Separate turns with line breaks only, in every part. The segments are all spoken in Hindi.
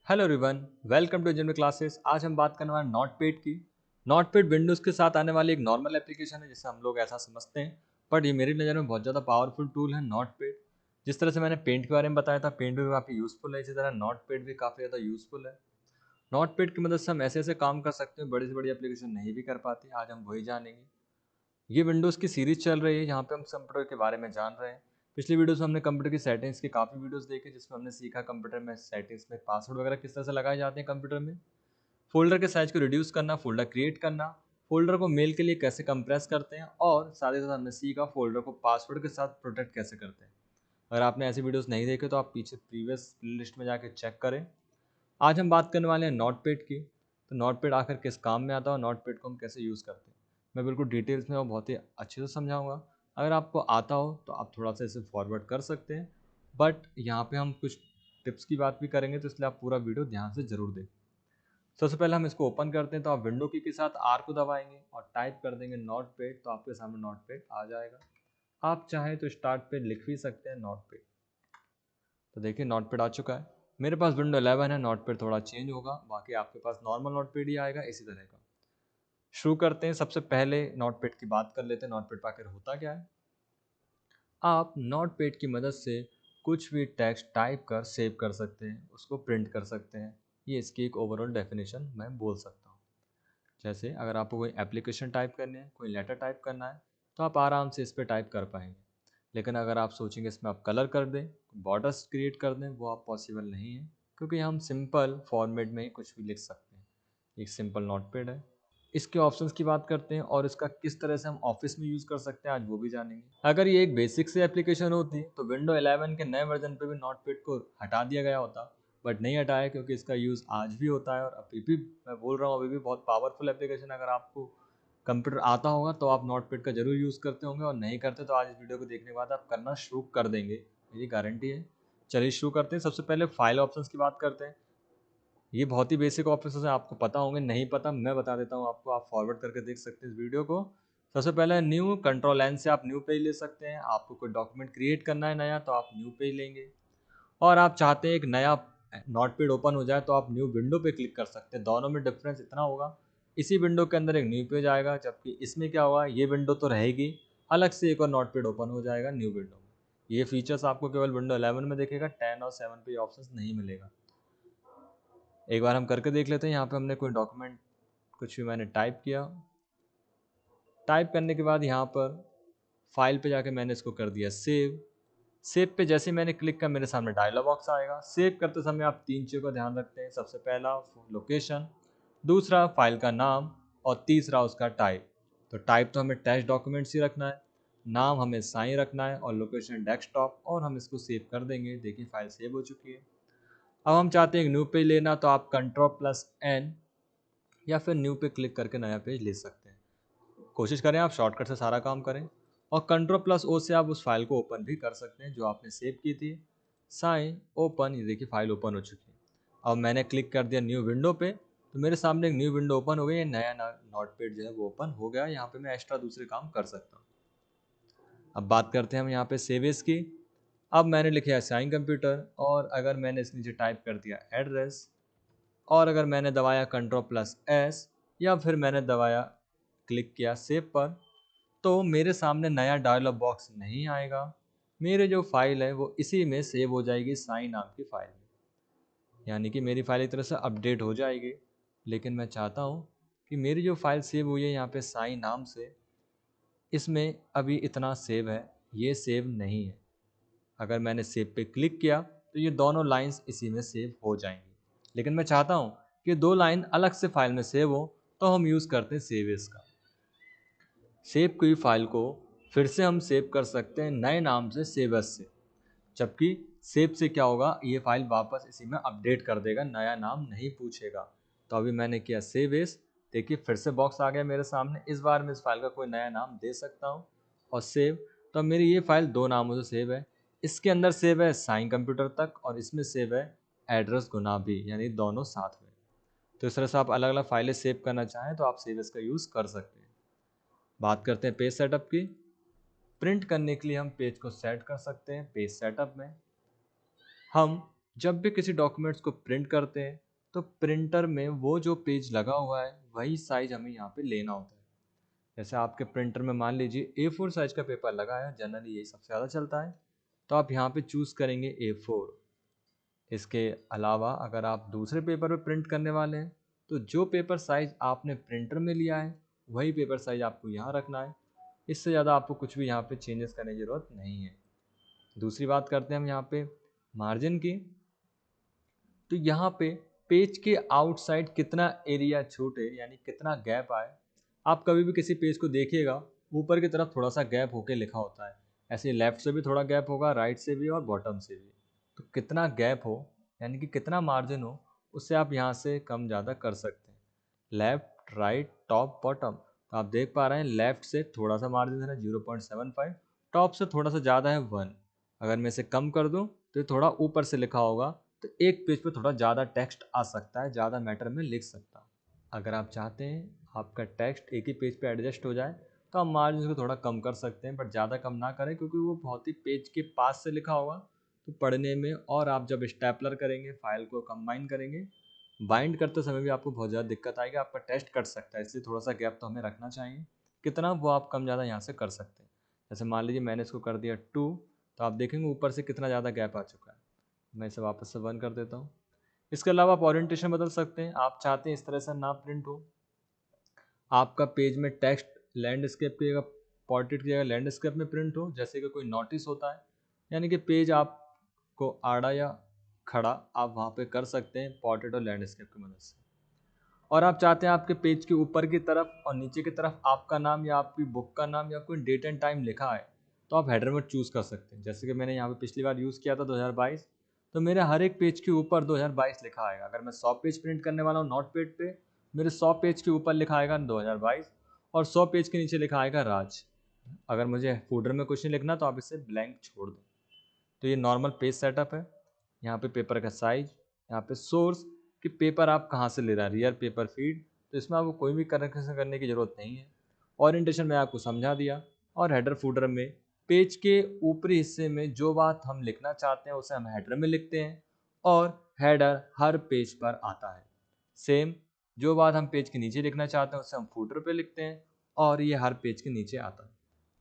Hello everyone, welcome to general classes. आज हम बात करने वाले नोटपैड की। नोटपैड विंडोज़ के साथ आने वाली एक नॉर्मल एप्लीकेशन है जिसे हम लोग ऐसा समझते हैं, बट ये मेरी नज़र में बहुत ज़्यादा पावरफुल टूल है नोटपैड। जिस तरह से मैंने पेंट के बारे में बताया था, पेंट भी काफ़ी यूज़फुल है, इसी तरह नोटपैड भी काफ़ी ज़्यादा यूज़फुल है। नोटपैड की मदद से हम ऐसे ऐसे काम कर सकते हैं बड़ी से बड़ी एप्लीकेशन नहीं भी कर पाती। आज हम वही जानेंगे। ये विंडोज़ की सीरीज़ चल रही है, यहाँ पे हम कंप्यूटर के बारे में जान रहे हैं। पिछली वीडियोस में हमने कंप्यूटर की सेटिंग्स की काफ़ी वीडियोस देखे, जिसमें हमने सीखा कंप्यूटर में सेटिंग्स में पासवर्ड वगैरह किस तरह से लगाए जाते हैं कंप्यूटर में, फ़ोल्डर के साइज़ को रिड्यूस करना, फ़ोल्डर क्रिएट करना, फ़ोल्डर को मेल के लिए कैसे कंप्रेस करते हैं, और साथ ही साथ हमने सीखा फ़ोल्डर को पासवर्ड के साथ प्रोटेक्ट कैसे करते हैं। अगर आपने ऐसी वीडियोस नहीं देखे तो आप पीछे प्रीवियस प्लेलिस्ट में जाके चेक करें। आज हम बात करने वाले हैं नोटपैड की। तो नोटपैड आखिर किस काम में आता है और नोटपैड को हम कैसे यूज़ करते हैं, मैं बिल्कुल डिटेल्स में और बहुत ही अच्छे से समझाऊंगा। अगर आपको आता हो तो आप थोड़ा सा इसे फॉरवर्ड कर सकते हैं, बट यहाँ पे हम कुछ टिप्स की बात भी करेंगे, तो इसलिए आप पूरा वीडियो ध्यान से ज़रूर देखें। सबसे पहले हम इसको ओपन करते हैं, तो आप विंडो की के साथ आर को दबाएंगे और टाइप कर देंगे नोटपैड, तो आपके सामने नोटपैड आ जाएगा। आप चाहें तो स्टार्ट पे लिख भी सकते हैं नोटपैड। तो देखिए नोटपैड आ चुका है। मेरे पास विंडो 11 है, नोटपैड थोड़ा चेंज होगा, बाकी आपके पास नॉर्मल नोटपैड ही आएगा इसी तरह का। शुरू करते हैं। सबसे पहले नोटपैड की बात कर लेते हैं। नोटपैड आखिर होता क्या है। आप नोटपैड की मदद से कुछ भी टेक्स्ट टाइप कर सेव कर सकते हैं, उसको प्रिंट कर सकते हैं। ये इसकी एक ओवरऑल डेफिनेशन मैं बोल सकता हूँ। जैसे अगर आपको कोई एप्लीकेशन टाइप करनी है, कोई लेटर टाइप करना है, तो आप आराम से इस पर टाइप कर पाएंगे। लेकिन अगर आप सोचेंगे इसमें आप कलर कर दें, बॉर्डर्स क्रिएट कर दें, वो आप पॉसिबल नहीं है, क्योंकि हम सिंपल फॉर्मेट में ही कुछ भी लिख सकते हैं। एक सिंपल नोटपैड है। इसके ऑप्शंस की बात करते हैं और इसका किस तरह से हम ऑफिस में यूज़ कर सकते हैं, आज वो भी जानेंगे। अगर ये एक बेसिक से एप्लीकेशन होती तो विंडो 11 के नए वर्जन पे भी नोटपैड को हटा दिया गया होता, बट नहीं हटाया, क्योंकि इसका यूज़ आज भी होता है और अभी भी मैं बोल रहा हूँ, अभी भी बहुत पावरफुल एप्लीकेशन। अगर आपको कंप्यूटर आता होगा तो आप नोटपैड का जरूर यूज़ करते होंगे, और नहीं करते तो आज इस वीडियो को देखने के बाद आप करना शुरू कर देंगे, मेरी गारंटी है। चलिए शुरू करते हैं। सबसे पहले फाइल ऑप्शंस की बात करते हैं। ये बहुत ही बेसिक ऑप्शंस हैं, आपको पता होंगे, नहीं पता मैं बता देता हूँ आपको, आप फॉरवर्ड करके देख सकते हैं इस वीडियो को। सबसे पहले न्यू, कंट्रोल एन से आप न्यू पेज ले सकते हैं। आपको कोई डॉक्यूमेंट क्रिएट करना है नया, तो आप न्यू पेज लेंगे। और आप चाहते हैं एक नया नोटपैड ओपन हो जाए, तो आप न्यू विंडो पे क्लिक कर सकते हैं। दोनों में डिफरेंस इतना होगा, इसी विंडो के अंदर एक न्यू पेज आएगा, जबकि इसमें क्या होगा, ये विंडो तो रहेगी, अलग से एक और नोटपैड ओपन हो जाएगा न्यू विंडो में। ये फीचर्स आपको केवल विंडो 11 में देखेगा, 10 और 7 पे ये ऑप्शन नहीं मिलेगा। एक बार हम करके देख लेते हैं। यहाँ पे हमने कोई डॉक्यूमेंट कुछ भी मैंने टाइप किया। टाइप करने के बाद यहाँ पर फाइल पे जाके मैंने इसको कर दिया सेव। सेव पे जैसे मैंने क्लिक किया, मेरे सामने डायलॉग बॉक्स आएगा। सेव करते समय आप तीन चीज़ों का ध्यान रखते हैं। सबसे पहला लोकेशन, दूसरा फाइल का नाम, और तीसरा उसका टाइप। तो टाइप तो हमें टेक्स्ट डॉक्यूमेंट्स ही रखना है, नाम हमें साइन रखना है, और लोकेशन डेस्कटॉप, और हम इसको सेव कर देंगे। देखिए फाइल सेव हो चुकी है। अब हम चाहते हैं एक न्यू पेज लेना, तो आप Ctrl+N या फिर न्यू पे क्लिक करके नया पेज ले सकते हैं। कोशिश करें आप शॉर्टकट से सारा काम करें, और Ctrl+O से आप उस फाइल को ओपन भी कर सकते हैं जो आपने सेव की थी। साइन ओपन, ये देखिए फाइल ओपन हो चुकी है। अब मैंने क्लिक कर दिया न्यू विंडो पे, तो मेरे सामने एक न्यू विंडो ओपन हो गई है। नया नोटपैड जो है वो ओपन हो गया। यहाँ पे मैं एक्स्ट्रा दूसरे काम कर सकता हूँ। अब बात करते हैं हम यहाँ पे सेव एज की। अब मैंने लिखा है साइन कंप्यूटर, और अगर मैंने इसके नीचे टाइप कर दिया एड्रेस, और अगर मैंने दबाया Ctrl+S, या फिर मैंने दबाया क्लिक किया सेव पर, तो मेरे सामने नया डायलॉग बॉक्स नहीं आएगा। मेरे जो फाइल है वो इसी में सेव हो जाएगी, साइन नाम की फाइल में। यानी कि मेरी फाइल एक तरह से अपडेट हो जाएगी। लेकिन मैं चाहता हूँ कि मेरी जो फाइल सेव हुई है यहाँ पे साइन नाम से, इसमें अभी इतना सेव है, ये सेव नहीं है। अगर मैंने सेव पे क्लिक किया तो ये दोनों लाइंस इसी में सेव हो जाएंगी। लेकिन मैं चाहता हूँ कि दो लाइन अलग से फाइल में सेव हो, तो हम यूज़ करते हैं सेव एज का। सेव की फाइल को फिर से हम सेव कर सकते हैं नए नाम से, सेव एज से। जबकि सेव से क्या होगा, ये फाइल वापस इसी में अपडेट कर देगा, नया नाम नहीं पूछेगा। तो अभी मैंने किया सेव एज, देखिए फिर से बॉक्स आ गया मेरे सामने। इस बार मैं इस फाइल का कोई नया नाम दे सकता हूँ, और सेव। तो मेरी ये फाइल दो नामों से सेव है। इसके अंदर सेव है साइन कंप्यूटर तक, और इसमें सेव है एड्रेस गुनाबी, यानी दोनों साथ में। तो इस तरह से आप अलग अलग फाइलें सेव करना चाहें तो आप सेव एज का यूज़ कर सकते हैं। बात करते हैं पेज सेटअप की। प्रिंट करने के लिए हम पेज को सेट कर सकते हैं। पेज सेटअप में हम जब भी किसी डॉक्यूमेंट्स को प्रिंट करते हैं तो प्रिंटर में वो जो पेज लगा हुआ है वही साइज हमें यहाँ पे लेना होता है। जैसे आपके प्रिंटर में मान लीजिए A4 साइज का पेपर लगा है, जनरली यही सबसे ज़्यादा चलता है, तो आप यहाँ पे चूज़ करेंगे A4। इसके अलावा अगर आप दूसरे पेपर पे प्रिंट करने वाले हैं तो जो पेपर साइज आपने प्रिंटर में लिया है वही पेपर साइज आपको यहाँ रखना है। इससे ज़्यादा आपको कुछ भी यहाँ पे चेंजेस करने की ज़रूरत नहीं है। दूसरी बात करते हैं हम यहाँ पे मार्जिन की। तो यहाँ पे पेज के आउटसाइड कितना एरिया छूटे यानी कितना गैप आए, आप कभी भी किसी पेज को देखिएगा ऊपर की तरफ थोड़ा सा गैप होके लिखा होता है, ऐसे लेफ्ट से भी थोड़ा गैप होगा, राइट से भी और बॉटम से भी। तो कितना गैप हो यानी कि कितना मार्जिन हो उससे आप यहाँ से कम ज़्यादा कर सकते हैं। लेफ्ट राइट टॉप बॉटम, तो आप देख पा रहे हैं लेफ्ट से थोड़ा सा मार्जिन है 0.75, टॉप से थोड़ा सा ज़्यादा है 1। अगर मैं इसे कम कर दूँ तो ये थोड़ा ऊपर से लिखा होगा, तो एक पेज पे थोड़ा ज़्यादा टेक्स्ट आ सकता है, ज़्यादा मैटर में लिख सकता। अगर आप चाहते हैं आपका टेक्स्ट एक ही पेज पे एडजस्ट हो जाए तो आप मार्जिन को थोड़ा कम कर सकते हैं, बट ज़्यादा कम ना करें क्योंकि वो बहुत ही पेज के पास से लिखा होगा तो पढ़ने में, और आप जब स्टेपलर करेंगे फाइल को कंबाइन करेंगे बाइंड करते समय भी आपको बहुत ज़्यादा दिक्कत आएगी, आपका टेस्ट कट सकता है। इसलिए थोड़ा सा गैप तो हमें रखना चाहिए, कितना वो आप कम ज़्यादा यहाँ से कर सकते हैं। जैसे मान लीजिए मैंने इसको कर दिया 2, तो आप देखेंगे ऊपर से कितना ज़्यादा गैप आ चुका है। मैं इसे वापस से 1 कर देता हूँ। इसके अलावा आप ओरिएंटेशन बदल सकते हैं, आप चाहते हैं इस तरह से ना प्रिंट हो, आपका पेज में टेक्स्ट लैंडस्केप की जगह पोर्ट्रेट की जगह लैंडस्केप में प्रिंट हो, जैसे कि कोई नोटिस होता है, यानी कि पेज आपको आड़ा या खड़ा आप वहाँ पे कर सकते हैं पोर्ट्रेट और लैंडस्केप की मदद से। और आप चाहते हैं आपके पेज के ऊपर की तरफ और नीचे की तरफ आपका नाम या आपकी बुक का नाम या कोई डेट एंड टाइम लिखा है तो आप हेडर में चूज़ कर सकते हैं। जैसे कि मैंने यहाँ पे पिछली बार यूज़ किया था 2022, तो मेरे हर एक पेज के ऊपर 2022 लिखा आएगा। अगर मैं 100 पेज प्रिंट करने वाला हूँ नोटपैड पे, मेरे 100 पेज के ऊपर लिखा आएगा 2022 और 100 पेज के नीचे लिखा आएगा राज। अगर मुझे फूडर में कुछ नहीं लिखना तो आप इसे ब्लैंक छोड़ दो। तो ये नॉर्मल पेज सेटअप है। यहाँ पे पेपर का साइज, यहाँ पे सोर्स कि पेपर आप कहाँ से ले रहा है, रियल पेपर फीड, तो इसमें आपको कोई भी करेक्शन करने की ज़रूरत नहीं है। ओरिएंटेशन में आपको समझा दिया, और हेडर फूडर में पेज के ऊपरी हिस्से में जो बात हम लिखना चाहते हैं उसे हम हेडर में लिखते हैं और हेडर हर पेज पर आता है। सेम जो बात हम पेज के नीचे लिखना चाहते हैं उसे हम फूटर पे लिखते हैं और ये हर पेज के नीचे आता है।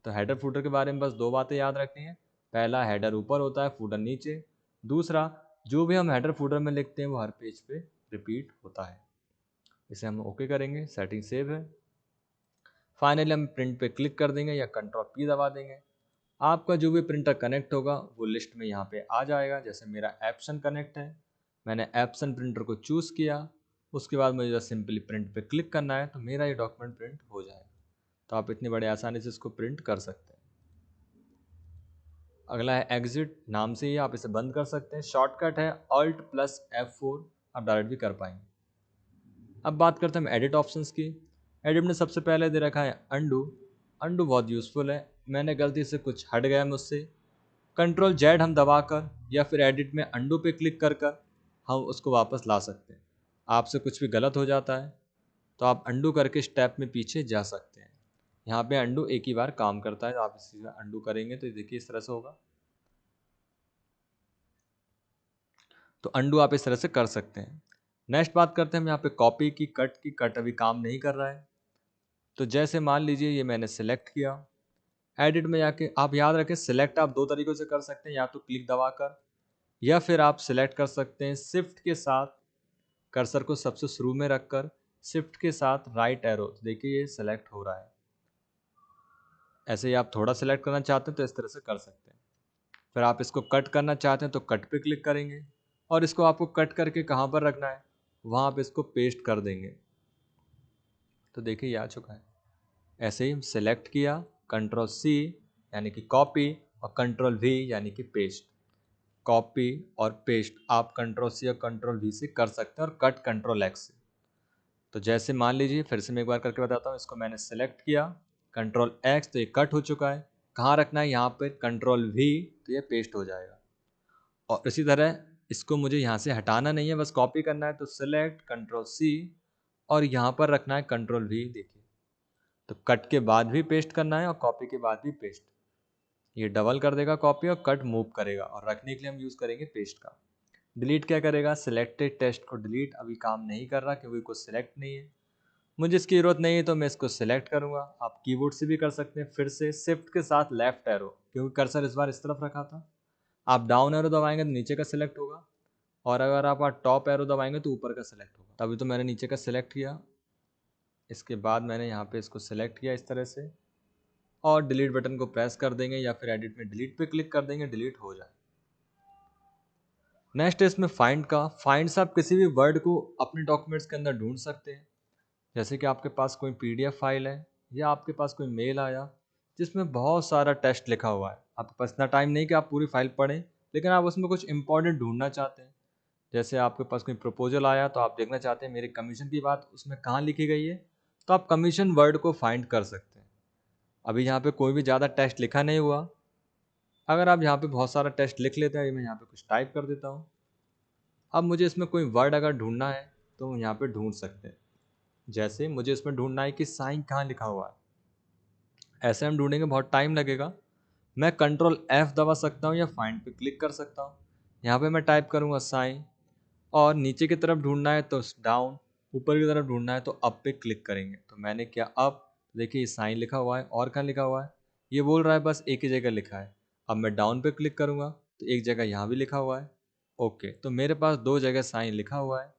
तो हेडर फूटर के बारे में बस 2 बातें याद रखनी है। पहला, हेडर ऊपर होता है फूटर नीचे। दूसरा, जो भी हम हेडर फूटर में लिखते हैं वो हर पेज पे रिपीट होता है। इसे हम ओके करेंगे, सेटिंग सेव है। फाइनली हम प्रिंट पे क्लिक कर देंगे या कंट्रोल P दबा देंगे। आपका जो भी प्रिंटर कनेक्ट होगा वो लिस्ट में यहाँ पे आ जाएगा। जैसे मेरा एप्सन कनेक्ट है, मैंने एप्सन प्रिंटर को चूज़ किया, उसके बाद मुझे जब सिंपली प्रिंट पे क्लिक करना है तो मेरा ये डॉक्यूमेंट प्रिंट हो जाएगा। तो आप इतनी बड़ी आसानी से इसको प्रिंट कर सकते हैं। अगला है एग्जिट, नाम से ही आप इसे बंद कर सकते हैं। शॉर्टकट है Alt+F4, आप डायरेक्ट भी कर पाएंगे। अब बात करते हैं हम एडिट ऑप्शंस की। एडिट में सबसे पहले दे रखा है अंडू। अंडू बहुत यूज़फुल है, मैंने गलती से कुछ हट गया मुझसे, Ctrl+Z हम दबाकर या फिर एडिट में अंडू पे क्लिक कर कर हम उसको वापस ला सकते हैं। आपसे कुछ भी गलत हो जाता है तो आप अंडू करके स्टेप में पीछे जा सकते हैं। यहाँ पे अंडू एक ही बार काम करता है, तो आप इसी से अंडू करेंगे तो देखिए इस तरह से होगा। तो अंडू आप इस तरह से कर सकते हैं। नेक्स्ट बात करते हैं हम यहाँ पे कॉपी की, कट अभी काम नहीं कर रहा है। तो जैसे मान लीजिए ये मैंने सेलेक्ट किया, एडिट में जाके आप याद रखें सिलेक्ट आप 2 तरीक़ों से कर सकते हैं, या तो क्लिक दबाकर या फिर आप सिलेक्ट कर सकते हैं शिफ्ट के साथ, कर्सर को सबसे शुरू में रखकर शिफ्ट के साथ राइट एरो, तो देखिए ये सिलेक्ट हो रहा है। ऐसे ही आप थोड़ा सिलेक्ट करना चाहते हैं तो इस तरह से कर सकते हैं। फिर आप इसको कट करना चाहते हैं तो कट पे क्लिक करेंगे और इसको आपको कट करके कहाँ पर रखना है वहाँ पे इसको पेस्ट कर देंगे। तो देखिए ये आ चुका है। ऐसे ही सिलेक्ट किया, Ctrl+C यानी कि कॉपी और Ctrl+V यानी कि पेस्ट। कॉपी और पेस्ट आप Ctrl+C और Ctrl+V से कर सकते हैं और कट Ctrl+X से। तो जैसे मान लीजिए, फिर से मैं एक बार करके बताता हूँ, इसको मैंने सेलेक्ट किया Ctrl+X तो ये कट हो चुका है। कहाँ रखना है, यहाँ पे Ctrl+V तो ये पेस्ट हो जाएगा। और इसी तरह इसको मुझे यहाँ से हटाना नहीं है, बस कॉपी करना है, तो सिलेक्ट Ctrl+C और यहाँ पर रखना है Ctrl+V। देखिए तो कट के बाद भी पेस्ट करना है और कॉपी के बाद भी पेस्ट। ये डबल कर देगा कॉपी और कट मूव करेगा, और रखने के लिए हम यूज़ करेंगे पेस्ट का। डिलीट क्या करेगा, सिलेक्टेड टेक्स्ट को डिलीट, अभी काम नहीं कर रहा क्योंकि कुछ सिलेक्ट नहीं है, मुझे इसकी ज़रूरत नहीं है तो मैं इसको सिलेक्ट करूँगा। आप कीबोर्ड से भी कर सकते हैं, फिर से शिफ्ट के साथ लेफ्ट एरो, क्योंकि कर्सर इस बार इस तरफ रखा था। आप डाउन एरो दबाएंगे तो नीचे का सिलेक्ट होगा, और अगर आप टॉप एरो दबाएंगे तो ऊपर का सिलेक्ट होगा। तभी तो मैंने नीचे का सिलेक्ट किया, इसके बाद मैंने यहाँ पे इसको सिलेक्ट किया इस तरह से, और डिलीट बटन को प्रेस कर देंगे या फिर एडिट में डिलीट पे क्लिक कर देंगे, डिलीट हो जाए। नेक्स्ट है इसमें फाइंड का। फाइंड से आप किसी भी वर्ड को अपने डॉक्यूमेंट्स के अंदर ढूंढ सकते हैं। जैसे कि आपके पास कोई पीडीएफ फाइल है या आपके पास कोई मेल आया जिसमें बहुत सारा टेक्स्ट लिखा हुआ है, आपके पास इतना टाइम नहीं कि आप पूरी फाइल पढ़ें, लेकिन आप उसमें कुछ इंपॉर्टेंट ढूंढना चाहते हैं। जैसे आपके पास कोई प्रपोजल आया तो आप देखना चाहते हैं मेरे कमीशन की बात उसमें कहाँ लिखी गई है, तो आप कमीशन वर्ड को फाइंड कर सकते हैं। अभी यहाँ पे कोई भी ज़्यादा टेक्स्ट लिखा नहीं हुआ, अगर आप यहाँ पे बहुत सारा टेक्स्ट लिख लेते हैं, मैं यहाँ पे कुछ टाइप कर देता हूँ। अब मुझे इसमें कोई वर्ड अगर ढूंढना है तो यहाँ पे ढूंढ सकते हैं। जैसे मुझे इसमें ढूंढना है कि साइन कहाँ लिखा हुआ है, ऐसे हम ढूंढेंगे बहुत टाइम लगेगा। मैं कंट्रोल F दबा सकता हूँ या फाइंड पे क्लिक कर सकता हूँ। यहाँ पे मैं टाइप करूँगा साइन, और नीचे की तरफ ढूंढना है तो डाउन, ऊपर की तरफ ढूंढना है तो अप पे क्लिक करेंगे। तो मैंने क्या, अप, देखिए साइन लिखा हुआ है, और कहाँ लिखा हुआ है, ये बोल रहा है बस एक ही जगह लिखा है। अब मैं डाउन पे क्लिक करूँगा तो एक जगह यहाँ भी लिखा हुआ है। ओके, तो मेरे पास दो जगह साइन लिखा हुआ है।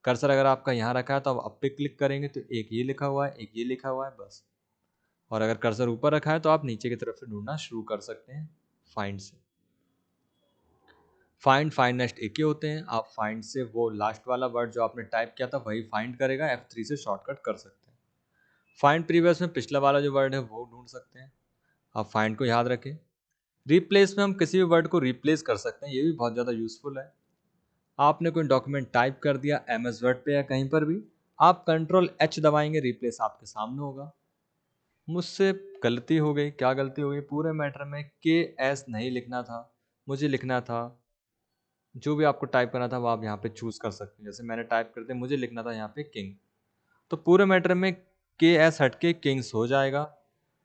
कर्सर अगर आपका यहाँ रखा है तो आप अप पे क्लिक करेंगे तो एक ये लिखा हुआ है, एक ये लिखा हुआ है, बस। और अगर कर्सर ऊपर रखा है तो आप नीचे की तरफ से ढूंढना शुरू कर सकते हैं फाइंड से। फाइंड, फाइंड नेक्स्ट एक ही होते हैं। आप फाइंड से वो लास्ट वाला वर्ड जो आपने टाइप किया था वही फाइंड करेगा, F3 से शॉर्टकट कर सकते हैं। फाइंड प्रीवियस में पिछला वाला जो वर्ड है वो ढूंढ सकते हैं। आप फाइंड को याद रखें। रिप्लेस में हम किसी भी वर्ड को रिप्लेस कर सकते हैं, ये भी बहुत ज़्यादा यूजफुल है। आपने कोई डॉक्यूमेंट टाइप कर दिया MS वर्ड पे या कहीं पर भी, आप कंट्रोल H दबाएंगे, रिप्लेस आपके सामने होगा। मुझसे गलती हो गई, क्या गलती हो गई, पूरे मैटर में KS नहीं लिखना था, मुझे लिखना था, जो भी आपको टाइप करना था वो आप यहाँ पे चूज कर सकते हैं। जैसे मैंने टाइप कर दिया, मुझे लिखना था यहाँ पे किंग, तो पूरे मैटर में KS हट के किंग्स हो जाएगा।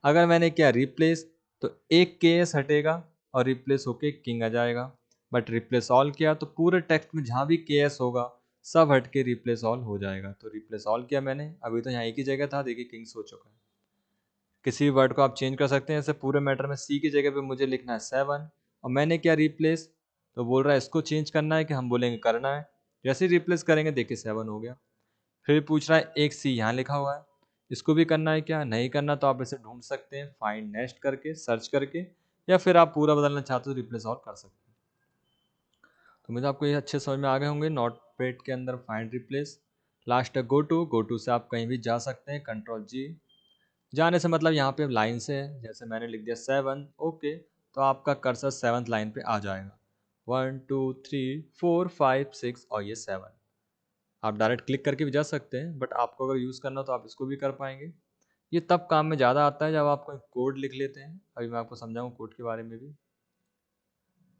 अगर मैंने किया रिप्लेस तो एक KS हटेगा और रिप्लेस होके किंग आ जाएगा। बट रिप्लेस ऑल किया तो पूरे टेक्स्ट में जहाँ भी KS होगा सब हट के रिप्लेस ऑल हो जाएगा। तो रिप्लेस ऑल किया मैंने, अभी तो यहाँ एक ही जगह था, देखिए किंग्स हो चुका है। किसी भी वर्ड को आप चेंज कर सकते हैं। जैसे पूरे मैटर में C की जगह पे मुझे लिखना है 7 और मैंने क्या रिप्लेस, तो बोल रहा है इसको चेंज करना है कि हम बोलेंगे करना है। जैसे ही रिप्लेस करेंगे देखिए 7 हो गया। फिर पूछ रहा है एक C यहाँ लिखा हुआ है, इसको भी करना है क्या, नहीं करना, तो आप इसे ढूंढ सकते हैं फाइंड नेक्स्ट करके, सर्च करके, या फिर आप पूरा बदलना चाहते हो रिप्लेस ऑल कर सकते हैं। तो मुझे आपको ये अच्छे समझ में आ गए होंगे नोटपैड के अंदर फाइंड रिप्लेस। लास्ट है गो टू, गो टू से आप कहीं भी जा सकते हैं, कंट्रोल G। जाने से मतलब यहाँ पे लाइन से है, जैसे मैंने लिख दिया 7, ओके, तो आपका कर्सर 7th लाइन पे आ जाएगा। 1 2 3 4 5 6 और ये 7। आप डायरेक्ट क्लिक करके भी जा सकते हैं, बट आपको अगर यूज़ करना हो तो आप इसको भी कर पाएंगे। ये तब काम में ज़्यादा आता है जब आप कोई कोड लिख लेते हैं। अभी मैं आपको समझाऊँ कोड के बारे में भी।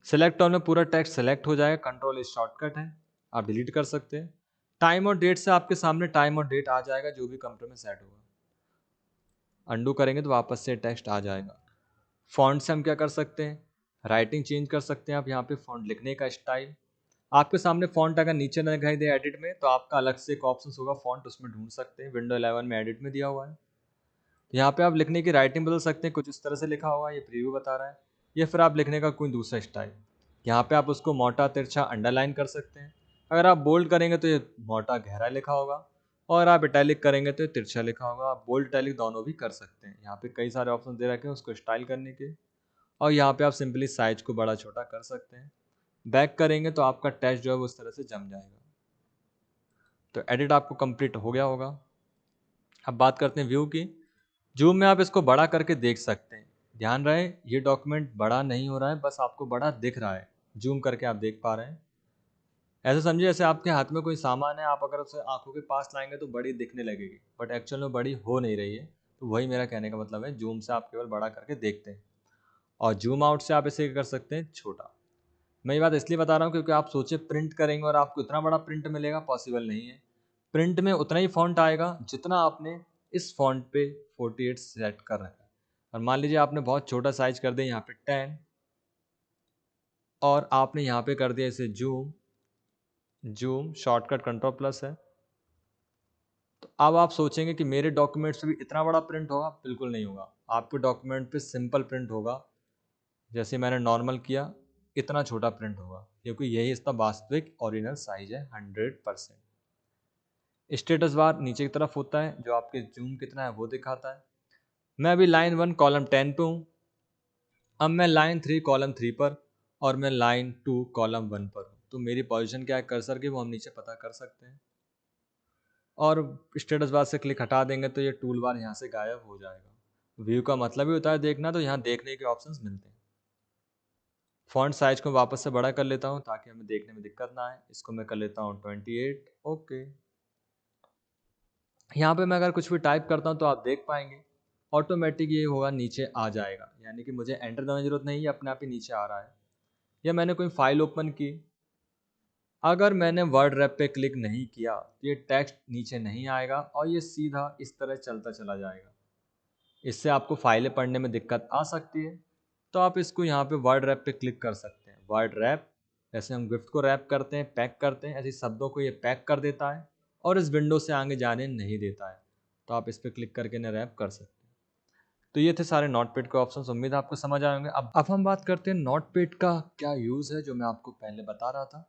सेलेक्ट ऑल में पूरा टेक्स्ट सेलेक्ट हो जाएगा, कंट्रोल इस शॉर्टकट है, आप डिलीट कर सकते हैं। टाइम और डेट से आपके सामने टाइम और डेट आ जाएगा जो भी कंप्यूटर में सेट होगा। अंडू करेंगे तो वापस से टेक्स्ट आ जाएगा। फॉन्ट से हम क्या कर सकते हैं, राइटिंग चेंज कर सकते हैं। आप यहाँ पे फॉन्ट लिखने का स्टाइल, आपके सामने फॉन्ट अगर नीचे ना दिखाई दे एडिट में तो आपका अलग से एक ऑप्शन होगा फॉन्ट, उसमें ढूंढ सकते हैं। विंडो 11 में एडिट में दिया हुआ है। यहाँ पे आप लिखने की राइटिंग बदल सकते हैं, कुछ इस तरह से लिखा हुआ है, ये प्रीव्यू बता रहा है। या फिर आप लिखने का कोई दूसरा स्टाइल, यहाँ पे आप उसको मोटा तिरछा अंडरलाइन कर सकते हैं। अगर आप बोल्ड करेंगे तो ये मोटा गहरा लिखा होगा, और आप इटैलिक करेंगे तो ये तिरछा लिखा होगा। आप बोल्ड इटैलिक दोनों भी कर सकते हैं। यहाँ पे कई सारे ऑप्शन दे रखे हैं उसको स्टाइल करने के, और यहाँ पे आप सिंपली साइज को बड़ा छोटा कर सकते हैं। बैक करेंगे तो आपका टेक्स्ट जो है वो उस तरह से जम जाएगा। तो एडिट आपको कंप्लीट हो गया होगा। अब बात करते हैं व्यू की। जूम में आप इसको बड़ा करके देख सकते हैं। ध्यान रहे ये डॉक्यूमेंट बड़ा नहीं हो रहा है, बस आपको बड़ा दिख रहा है, जूम करके आप देख पा रहे हैं। ऐसे समझिए जैसे आपके हाथ में कोई सामान है, आप अगर उसे आंखों के पास लाएंगे तो बड़ी दिखने लगेगी, बट एक्चुअल में बड़ी हो नहीं रही है। तो वही मेरा कहने का मतलब है, जूम से आप केवल बड़ा करके देखते हैं, और जूम आउट से आप इसे कर सकते हैं छोटा। मैं ये बात इसलिए बता रहा हूँ क्योंकि आप सोचे प्रिंट करेंगे और आपको इतना बड़ा प्रिंट मिलेगा, पॉसिबल नहीं है। प्रिंट में उतना ही फॉन्ट आएगा जितना आपने इस फॉन्ट पे 48 सेट कर रखा है। और मान लीजिए आपने बहुत छोटा साइज कर दिया यहाँ पे 10, और आपने यहाँ पे कर दिया इसे zoom, zoom, shortcut control plus है। तो अब आप सोचेंगे कि मेरे डॉक्यूमेंट्स भी इतना बड़ा प्रिंट होगा, बिल्कुल नहीं होगा। आपके डॉक्यूमेंट पे सिंपल प्रिंट होगा, जैसे मैंने नॉर्मल किया इतना छोटा प्रिंट होगा, क्योंकि यही इसका वास्तविक ओरिजिनल साइज है 100%। स्टेटस बार नीचे की तरफ होता है, जो आपके जूम कितना है वो दिखाता है। मैं अभी लाइन 1 कॉलम 10 पे हूँ। अब मैं लाइन 3 कॉलम 3 पर और मैं लाइन 2 कॉलम 1 पर हूँ। तो मेरी पोजीशन क्या है कर्सर की, वो हम नीचे पता कर सकते हैं। और स्टेटस बार से क्लिक हटा देंगे तो ये टूल बार यहाँ से गायब हो जाएगा। व्यू का मतलब ही होता है देखना, तो यहाँ देखने के ऑप्शंस मिलते हैं। फॉन्ट साइज को वापस से बड़ा कर लेता हूँ ताकि हमें देखने में दिक्कत ना आए। इसको मैं कर लेता हूँ 28। ओके, यहाँ पे मैं अगर कुछ भी टाइप करता हूँ तो आप देख पाएंगे ऑटोमेटिक ये होगा नीचे आ जाएगा, यानी कि मुझे एंटर दबाने की जरूरत नहीं है, अपने आप ही नीचे आ रहा है। या मैंने कोई फाइल ओपन की, अगर मैंने वर्ड रैप पे क्लिक नहीं किया तो ये टेक्स्ट नीचे नहीं आएगा और ये सीधा इस तरह चलता चला जाएगा। इससे आपको फाइलें पढ़ने में दिक्कत आ सकती है, तो आप इसको यहाँ पे वर्ड रैप पे क्लिक कर सकते हैं। वर्ड रैप, जैसे हम गिफ्ट को रैप करते हैं, पैक करते हैं, ऐसे शब्दों को ये पैक कर देता है और इस विंडो से आगे जाने नहीं देता है। तो आप इस पर क्लिक करके इन्हें रैप कर सकते हैं। तो ये थे सारे नोटपैड के ऑप्शंस, उम्मीद है आपको समझ आए होंगे। अब हम बात करते हैं नोटपैड का क्या यूज़ है, जो मैं आपको पहले बता रहा था।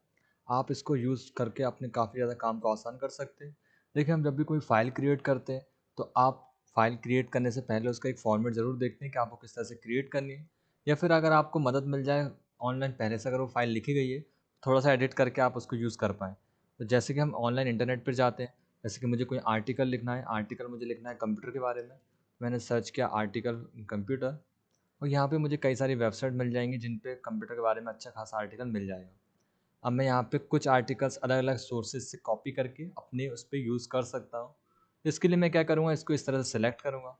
आप इसको यूज़ करके अपने काफ़ी ज़्यादा काम को आसान कर सकते हैं। देखिए, हम जब भी कोई फ़ाइल क्रिएट करते हैं तो आप फ़ाइल क्रिएट करने से पहले उसका एक फॉर्मेट ज़रूर देखते हैं कि आपको किस तरह से क्रिएट करनी है, या फिर अगर आपको मदद मिल जाए ऑनलाइन पहले से, अगर वो फ़ाइल लिखी गई है, थोड़ा सा एडिट करके आप उसको यूज़ कर पाएँ। तो जैसे कि हम ऑनलाइन इंटरनेट पर जाते हैं, जैसे कि मुझे कोई आर्टिकल लिखना है, आर्टिकल मुझे लिखना है कंप्यूटर के बारे में, मैंने सर्च किया आर्टिकल कंप्यूटर, और यहाँ पे मुझे कई सारी वेबसाइट मिल जाएंगी जिन पे कंप्यूटर के बारे में अच्छा खासा आर्टिकल मिल जाएगा। अब मैं यहाँ पे कुछ आर्टिकल्स अलग अलग सोर्सेज से कॉपी करके अपने उस पर यूज़ कर सकता हूँ। इसके लिए मैं क्या करूँगा, इसको इस तरह से सिलेक्ट करूँगा।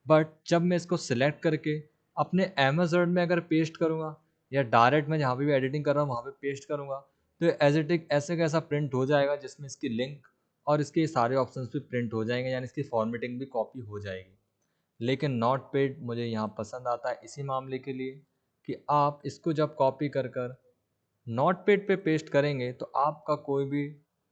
बट जब मैं इसको सिलेक्ट करके अपने अमेज़न में अगर पेस्ट करूँगा, या डायरेक्ट मैं जहाँ पे भी एडिटिंग कर रहा हूँ वहाँ पे पेस्ट करूँगा, तो एज इट इज ऐसे कैसा प्रिंट हो जाएगा, जिसमें इसकी लिंक और इसके सारे ऑप्शंस भी प्रिंट हो जाएंगे, यानी इसकी फॉर्मेटिंग भी कॉपी हो जाएगी। लेकिन नोटपैड मुझे यहाँ पसंद आता है इसी मामले के लिए कि आप इसको जब कॉपी कर कर नोटपैड पे पेस्ट करेंगे तो आपका कोई भी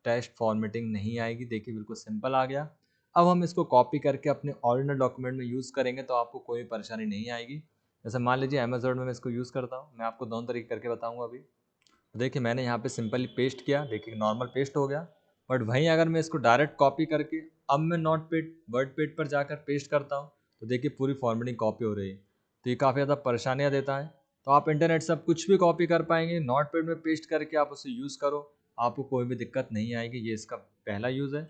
टेक्स्ट फॉर्मेटिंग नहीं आएगी। देखिए, बिल्कुल सिंपल आ गया। अब हम इसको कॉपी करके अपने ओरिजिनल डॉक्यूमेंट में यूज़ करेंगे तो आपको कोई परेशानी नहीं आएगी। जैसे मान लीजिए अमेज़न में मैं इसको यूज़ करता हूँ, मैं आपको दोनों तरीके करके बताऊँगा अभी। तो देखिए, मैंने यहाँ पे सिंपली पेस्ट किया, देखिए नॉर्मल पेस्ट हो गया। बट वहीं अगर मैं इसको डायरेक्ट कॉपी करके अब मैं नोटपैड वर्ड पेड पर जाकर पेस्ट करता हूँ, तो देखिए पूरी फॉर्मेटिंग कॉपी हो रही है। तो ये काफ़ी ज़्यादा परेशानियाँ देता है। तो आप इंटरनेट से अब कुछ भी कॉपी कर पाएंगे, नोटपैड में पेस्ट करके आप उसे यूज़ करो, आपको कोई भी दिक्कत नहीं आएगी। ये इसका पहला यूज़ है।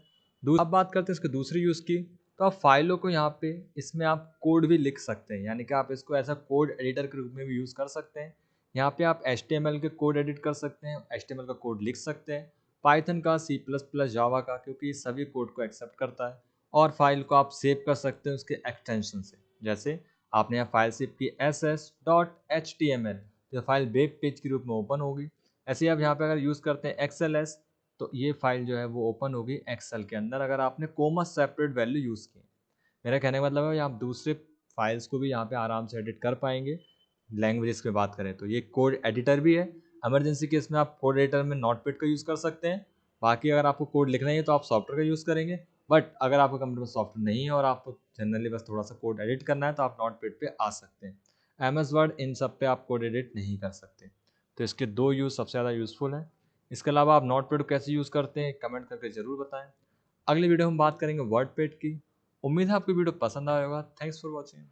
अब बात करते हैं इसके दूसरी यूज़ की। तो आप फाइलों को यहाँ पे इसमें आप कोड भी लिख सकते हैं, यानी कि आप इसको ऐसा कोड एडिटर के रूप में भी यूज़ कर सकते हैं। यहाँ पे आप HTML के कोड एडिट कर सकते हैं, HTML का कोड लिख सकते हैं, पाइथन का, C++, जावा का, क्योंकि ये सभी कोड को एक्सेप्ट करता है। और फाइल को आप सेव कर सकते हैं उसके एक्सटेंशन से। जैसे आपने यहाँ फाइल सेव की ss.html, तो फाइल वेब पेज के रूप में ओपन होगी। ऐसे ही आप यहाँ पे अगर यूज़ करते हैं XLS, तो ये फाइल जो है वो ओपन होगी एक्सेल के अंदर, अगर आपने कोमा सेपरेट वैल्यू यूज़ की। मेरा कहने का मतलब है आप दूसरे फाइल्स को भी यहाँ पे आराम से एडिट कर पाएंगे। लैंग्वेजेस की बात करें तो ये कोड एडिटर भी है। इमरजेंसी केस में आप कोड एडिटर में नोटपैड का यूज़ कर सकते हैं। बाकी अगर आपको कोड लिखना ही है तो आप सॉफ्टवेयर का यूज़ करेंगे। बट अगर आपके कंप्यूटर में सॉफ्टवेयर नहीं है और आपको जनरली बस थोड़ा सा कोड एडिट करना है, तो आप नोटपैड पे आ सकते हैं। MS वर्ड इन सब पे आप कोड एडिट नहीं कर सकते। तो इसके दो यूज़ सबसे ज़्यादा यूज़फुल हैं। इसके अलावा आप नोटपैड को कैसे यूज़ करते हैं कमेंट करके ज़रूर बताएं। अगली वीडियो में बात करेंगे वर्डपैड की। उम्मीद है आपको वीडियो पसंद आया होगा। Thanks for watching.